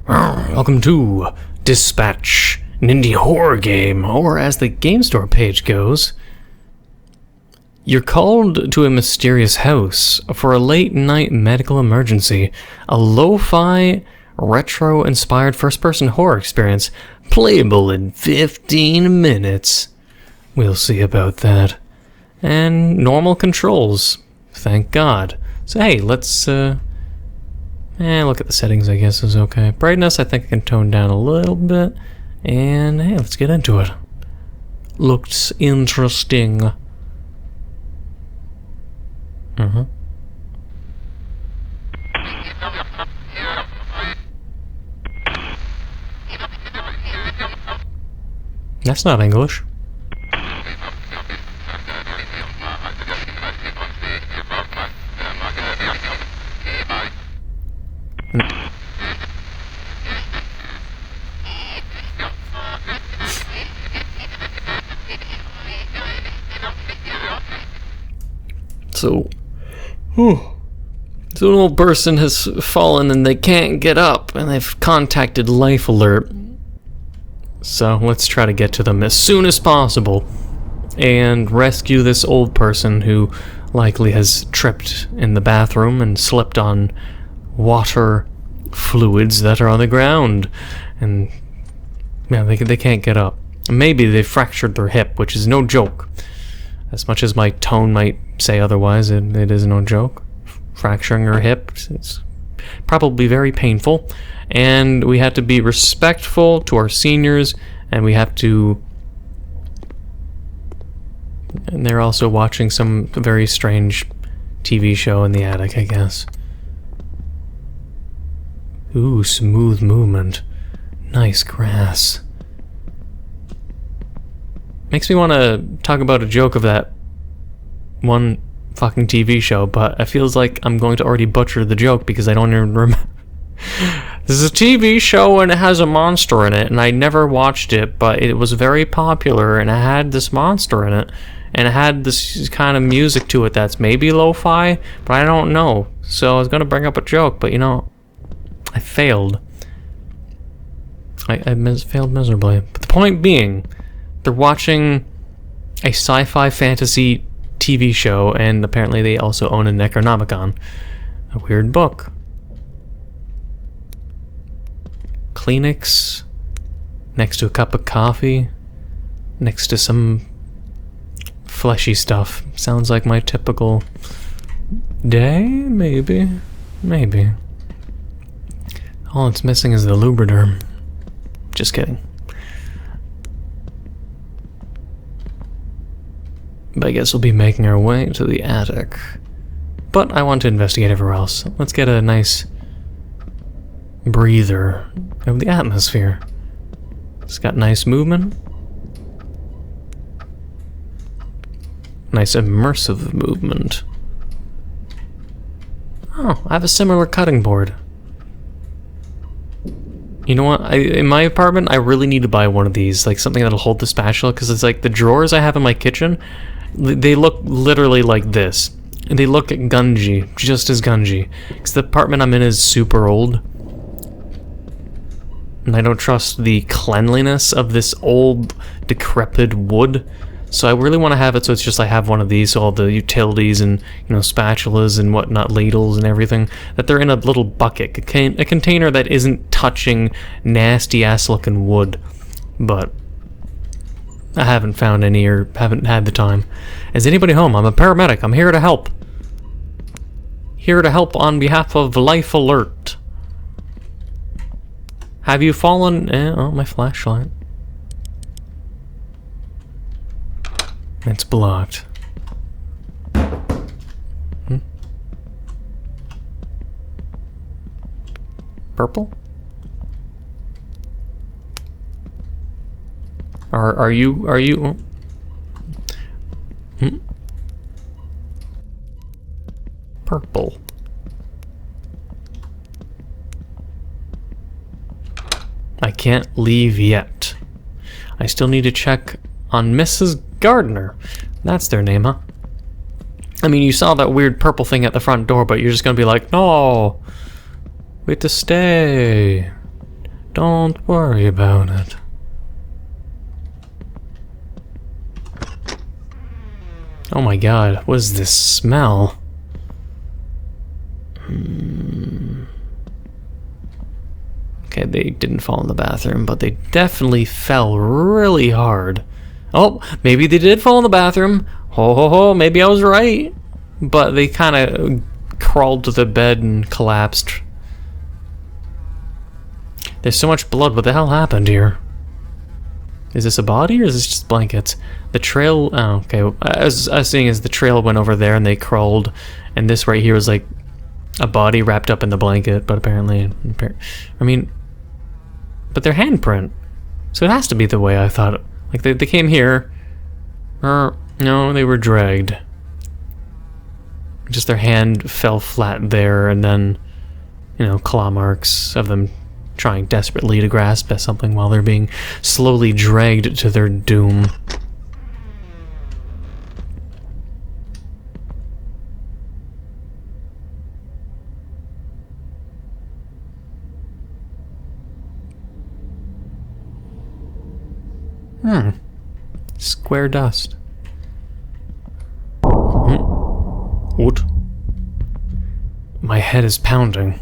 Welcome to Dispatch, an indie horror game, or as the game store page goes, you're called to a mysterious house for a late-night medical emergency, a lo-fi, retro-inspired first-person horror experience, playable in 15 minutes. We'll see about that. And normal controls, thank God. So hey, let's, look at the settings, I guess is okay. Brightness, I think I can tone down a little bit. And hey, let's get into it. Looks interesting. That's not English. So an old person has fallen and they can't get up, and they've contacted Life Alert. So let's try to get to them as soon as possible and rescue this old person who likely has tripped in the bathroom and slipped on water fluids that are on the ground. And yeah, they can't get up. Maybe they fractured their hip, which is no joke. As much as my tone might say otherwise, it is no joke. Fracturing your hip, it's probably very painful. And we have to be respectful to our seniors, and we have to... And they're also watching some very strange TV show in the attic, I guess. Ooh, smooth movement. Nice grass. Makes me want to talk about a joke of that one fucking TV show, but it feels like I'm going to already butcher the joke because I don't even remember. This is a TV show and it has a monster in it, and I never watched it, but it was very popular and it had this monster in it, and it had this kind of music to it that's maybe lo-fi, but I don't know. So I was going to bring up a joke, but you know, I failed. I failed miserably. But the point being, they're watching a sci-fi fantasy TV show, and apparently they also own a Necronomicon, a weird book. Kleenex next to a cup of coffee, next to some fleshy stuff. Sounds like my typical day, maybe. All it's missing is the Lubriderm. Just kidding. But I guess we'll be making our way to the attic. But I want to investigate everywhere else. Let's get a nice breather of the atmosphere. It's got nice movement. Nice immersive movement. Oh, I have a similar cutting board. You know what? In my apartment, I really need to buy one of these, like something that'll hold the spatula, because it's like the drawers I have in my kitchen, they look literally like this. And they look gungy, just as gungy. Because the apartment I'm in is super old. And I don't trust the cleanliness of this old, decrepit wood. So I really want to have it so it's just I have one of these, so all the utilities and, you know, spatulas and whatnot, ladles and everything, that they're in a little bucket. A container that isn't touching nasty-ass looking wood. But I haven't found any, or haven't had the time. Is anybody home? I'm a paramedic. I'm here to help. Here to help on behalf of Life Alert. Have you fallen? Oh, my flashlight. It's blocked. Purple? Are you? Purple. I can't leave yet. I still need to check on Mrs. Gardner. That's their name, huh? I mean, you saw that weird purple thing at the front door, but you're just gonna be like, no, we have to stay. Don't worry about it. Oh my god, what is this smell? Okay, they didn't fall in the bathroom, but they definitely fell really hard. Oh, maybe they did fall in the bathroom. Ho ho ho, maybe I was right. But they kind of crawled to the bed and collapsed. There's so much blood, what the hell happened here? Is this a body or is this just blankets? The trail, oh, okay, I was seeing as the trail went over there and they crawled, and this right here was like a body wrapped up in the blanket, but apparently, I mean, but their handprint, so it has to be the way I thought. Like they came here, no, they were dragged. Just their hand fell flat there, and then, you know, claw marks of them trying desperately to grasp at something while they're being slowly dragged to their doom. Square dust. What? My head is pounding.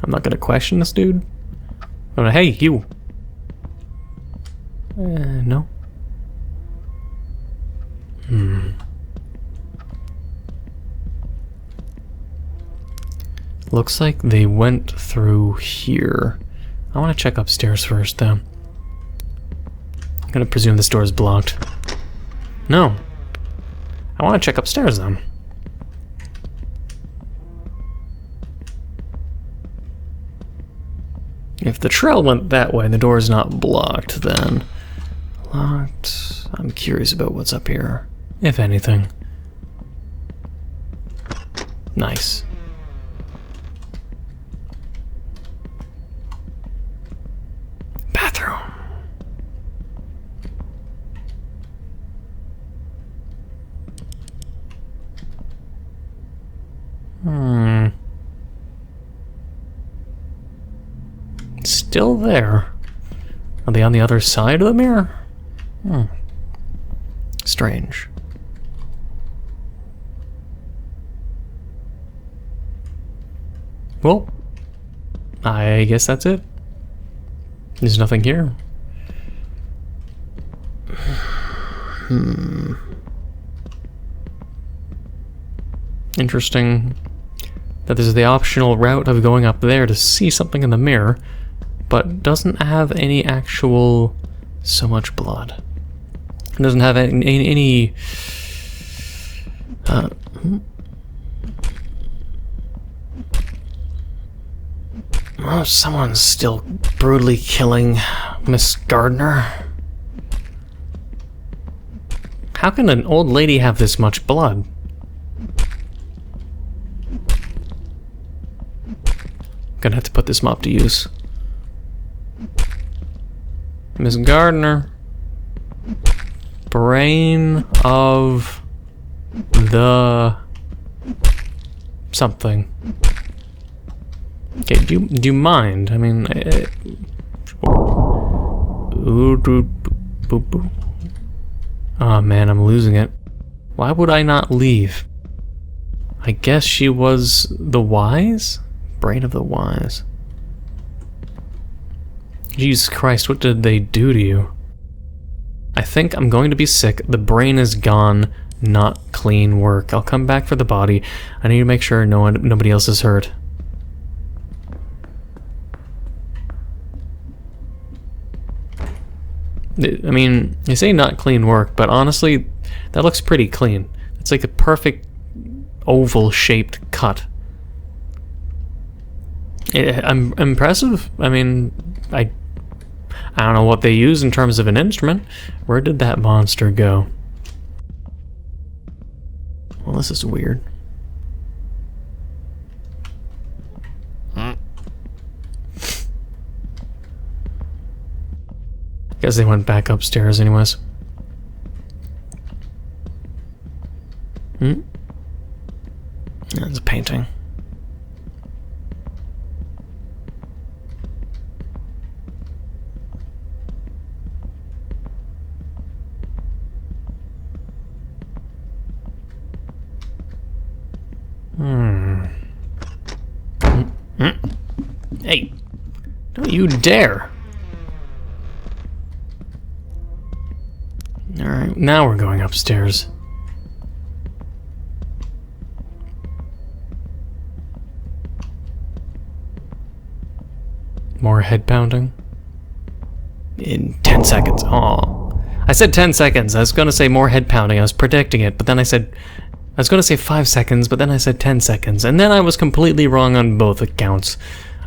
I'm not gonna question this dude. Oh, hey, you. No. Looks like they went through here. I want to check upstairs first, though. I'm gonna presume this door is blocked. No. I want to check upstairs, then. If the trail went that way and the door is not blocked, then... Locked... I'm curious about what's up here, if anything. Nice. Bathroom. Still there. Are they on the other side of the mirror? Strange. Well, I guess that's it. There's nothing here. Interesting that there's the optional route of going up there to see something in the mirror, but doesn't have any actual so much blood. It doesn't have any oh, someone's still brutally killing Miss Gardner. How can an old lady have this much blood? Gonna have to put this mop to use. Miss Gardner. Brain of the something. Okay, do you mind? I mean, oh man, I'm losing it. Why would I not leave? I guess she was the wise? Brain of the wise. Jesus Christ, what did they do to you? I think I'm going to be sick. The brain is gone. Not clean work. I'll come back for the body. I need to make sure nobody else is hurt. I mean, you say not clean work, but honestly, that looks pretty clean. It's like a perfect oval-shaped cut. I'm impressive. I mean, I don't know what they use in terms of an instrument. Where did that monster go? Well, this is weird. Guess they went back upstairs anyways. That's a painting. Hey, don't you dare. Alright, now we're going upstairs. More head pounding. In 10 seconds. Oh, I said 10 seconds. I was going to say more head pounding. I was predicting it, but then I was going to say 5 seconds, but then I said 10 seconds. And then I was completely wrong on both accounts.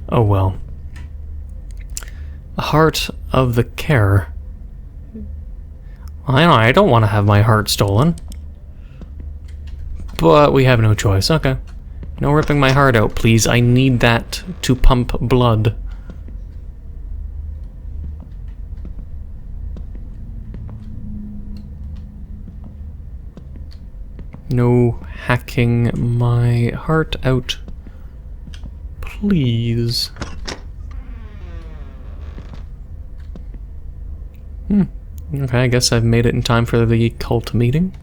Oh well. The heart of the care. I don't want to have my heart stolen. But we have no choice. Okay. No ripping my heart out, please. I need that to pump blood. No hacking my heart out, please. Okay, I guess I've made it in time for the cult meeting.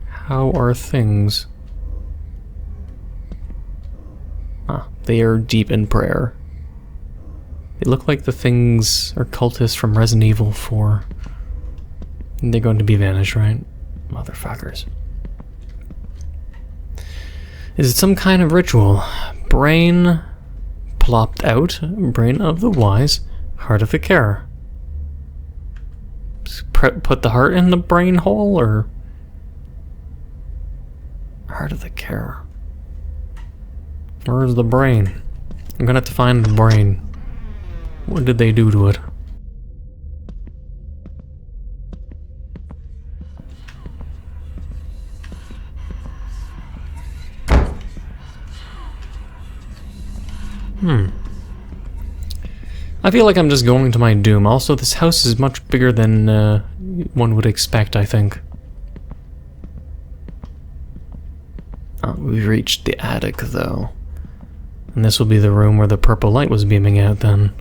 How are things? They are deep in prayer. They look like the things are cultists from Resident Evil 4. And they're going to be vanished, right? Motherfuckers. Is it some kind of ritual? Brain plopped out. Brain of the wise. Heart of the care. Put the heart in the brain hole, or heart of the care? Where's the brain? I'm gonna have to find the brain. What did they do to it? I feel like I'm just going to my doom. Also, this house is much bigger than one would expect, I think. We've reached the attic, though. And this will be the room where the purple light was beaming out, then.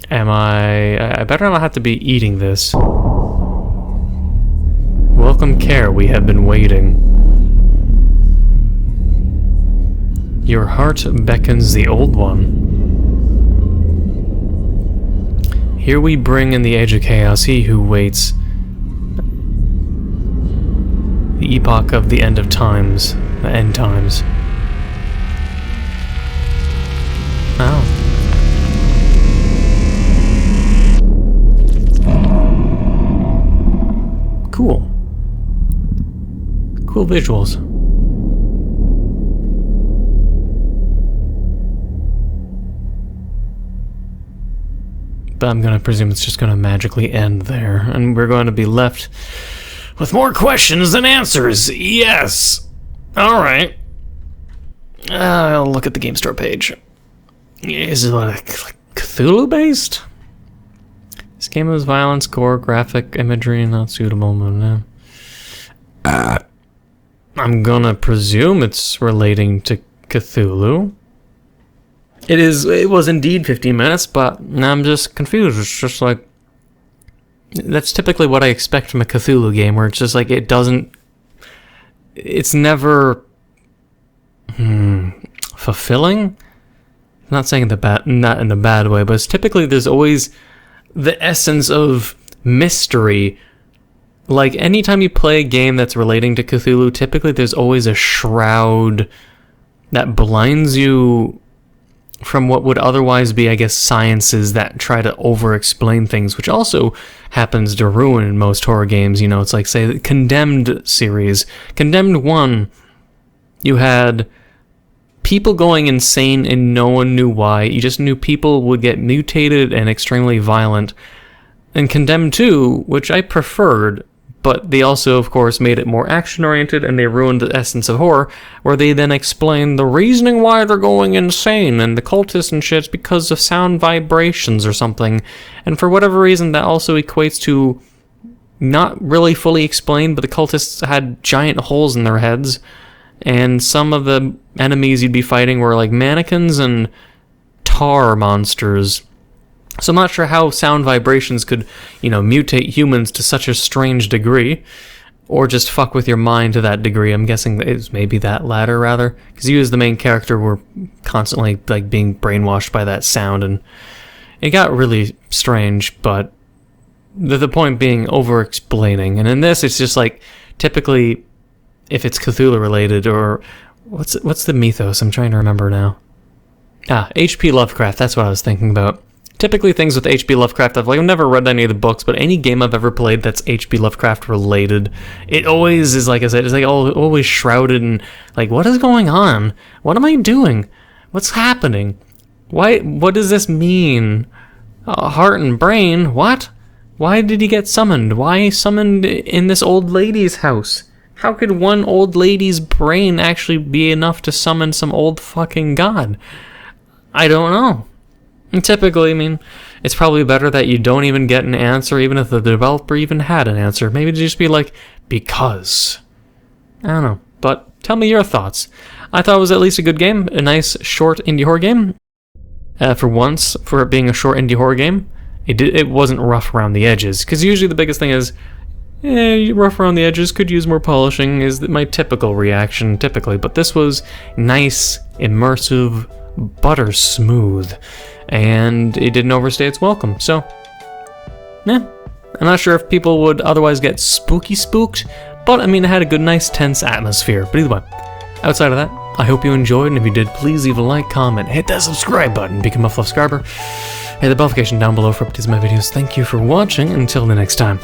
I better not have to be eating this. Welcome, care. We have been waiting. Your heart beckons the old one. Here we bring in the age of chaos, he who waits. The epoch of the end of times. The end times. Oh. Cool. Cool visuals. But I'm gonna presume it's just gonna magically end there, and we're going to be left with more questions than answers. Yes! Alright. I'll look at the game store page. Is it like Cthulhu-based? This game has violence, gore, graphic imagery, not suitable, but no. I'm gonna presume it's relating to Cthulhu. It was indeed 15 minutes, but I'm just confused. It's just like, that's typically what I expect from a Cthulhu game, where it's just like, it's never fulfilling. I'm not saying not in the bad way, but it's typically there's always the essence of mystery. Like, anytime you play a game that's relating to Cthulhu, typically there's always a shroud that blinds you from what would otherwise be, I guess, sciences that try to over-explain things, which also happens to ruin in most horror games. You know, it's like, say, the Condemned series. Condemned 1, you had people going insane and no one knew why. You just knew people would get mutated and extremely violent. And Condemned 2, which I preferred, but they also, of course, made it more action-oriented, and they ruined the essence of horror, where they then explain the reasoning why they're going insane, and the cultists and shit's because of sound vibrations or something. And for whatever reason, that also equates to not really fully explained, but the cultists had giant holes in their heads, and some of the enemies you'd be fighting were like mannequins and tar monsters. So I'm not sure how sound vibrations could, mutate humans to such a strange degree, or just fuck with your mind to that degree. I'm guessing it's maybe that latter, rather, because you as the main character were constantly, like, being brainwashed by that sound, and it got really strange, but the point being over-explaining. And in this, it's just, like, typically, if it's Cthulhu-related, or what's the mythos? I'm trying to remember now. H.P. Lovecraft, that's what I was thinking about. Typically things with H.P. Lovecraft, I've never read any of the books, but any game I've ever played that's H.P. Lovecraft related, it always is, like I said, it's like always shrouded in, like, what is going on? What am I doing? What's happening? What does this mean? Heart and brain? What? Why did he get summoned? Why summoned in this old lady's house? How could one old lady's brain actually be enough to summon some old fucking god? I don't know. And typically, I mean, it's probably better that you don't even get an answer, even if the developer even had an answer. Maybe to just be like, because. I don't know. But tell me your thoughts. I thought it was at least a good game. A nice, short indie horror game. For once, for it being a short indie horror game, it wasn't rough around the edges. Because usually the biggest thing is, rough around the edges, could use more polishing, is my typical reaction, typically. But this was nice, immersive, butter smooth, and it didn't overstay its welcome. So, I'm not sure if people would otherwise get spooked, but I mean, it had a good, nice, tense atmosphere. But either way, outside of that, I hope you enjoyed, and if you did, please leave a like, comment, hit that subscribe button, become a fluff subscriber, hit the bell notification down below for updates of my videos. Thank you for watching, until the next time.